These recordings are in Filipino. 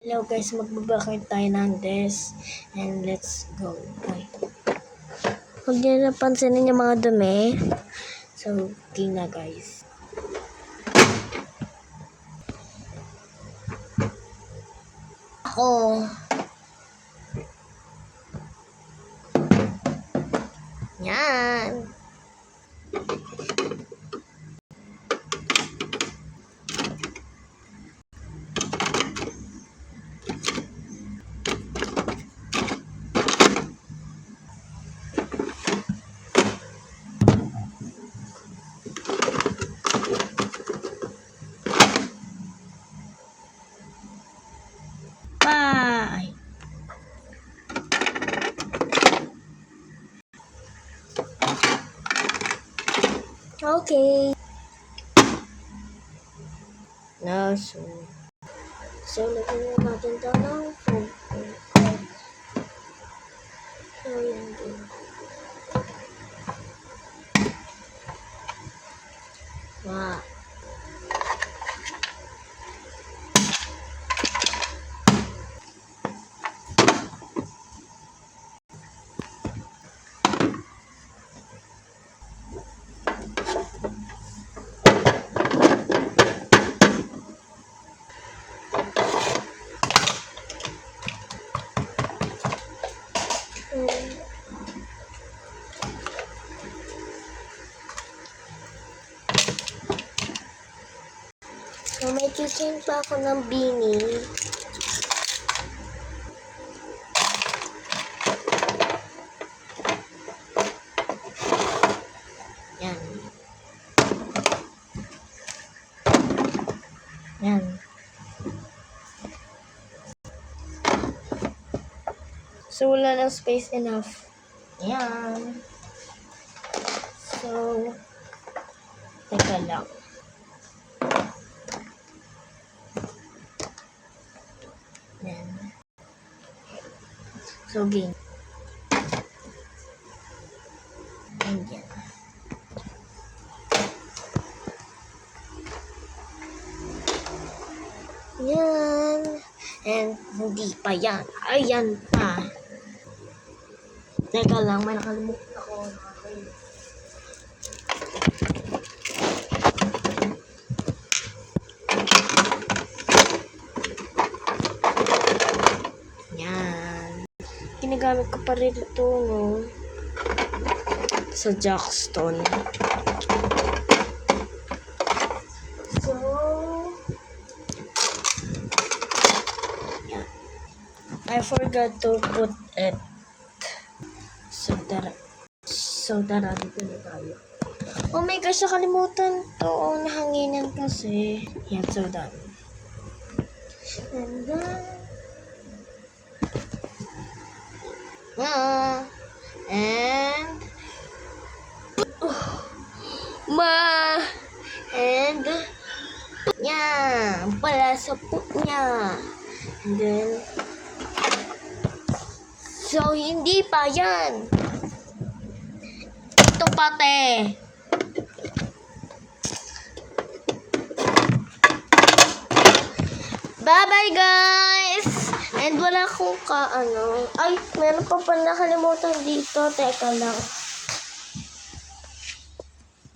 Hello guys, magbabakit tayo ng desk and let's go. Okay. Huwag niyo na pansinin yung mga dumi. So, okay na guys. Ako. Yan. Bye. Okay. Now, so lagyan natin ito ng food. So, yan din. Wow. So, may chicken pa ako ng beanie. Yan. Yan. So, wala ng space enough. Yan. So, teka lang. Yan. So, game. And yan. Yan. And hindi pa yan. Ayan pa. Teka lang, may nakalimutan ako. Yan. Ginagamit ko pa rin ito, no? Sa Jackstone. So, yan. I forgot to put it. So, tara, dito na tayo. Oh my gosh, nakalimutan to. Oh, nahanginan kasi. Yan, so done. And then, and, and, yan, pala sa put niya. And then, so, hindi pa yan. Ito pati. Bye-bye, guys! And wala akong Ay, meron pa nakalimutan dito. Teka lang.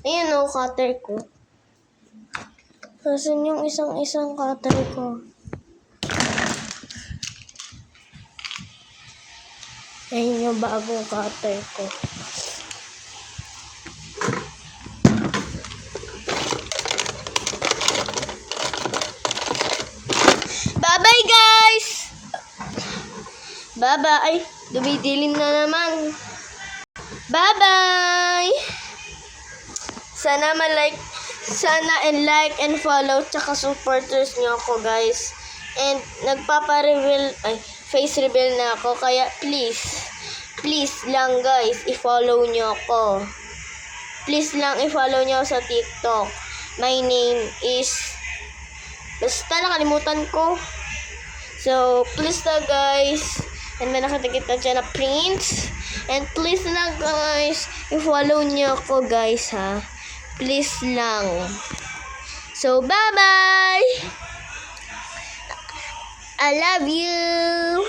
Ayan o, cutter ko. Kasi yung isang cutter ko. Ayan yung bagong cutter ko. Bye-bye, guys! Bye-bye. Ay, dumidilim na naman. Bye-bye! Sana like and follow tsaka supporters niyo ako, guys. And nagpapa-reveal, face reveal na ako. Kaya please lang, guys, i-follow niyo ako. Please lang i-follow niyo sa TikTok. My name is... Basta nakalimutan ko. So, please na, guys. And may nakita dyan na Prince. And please na, guys, i-follow niyo ako, guys, ha. Please lang. So, bye-bye! I love you.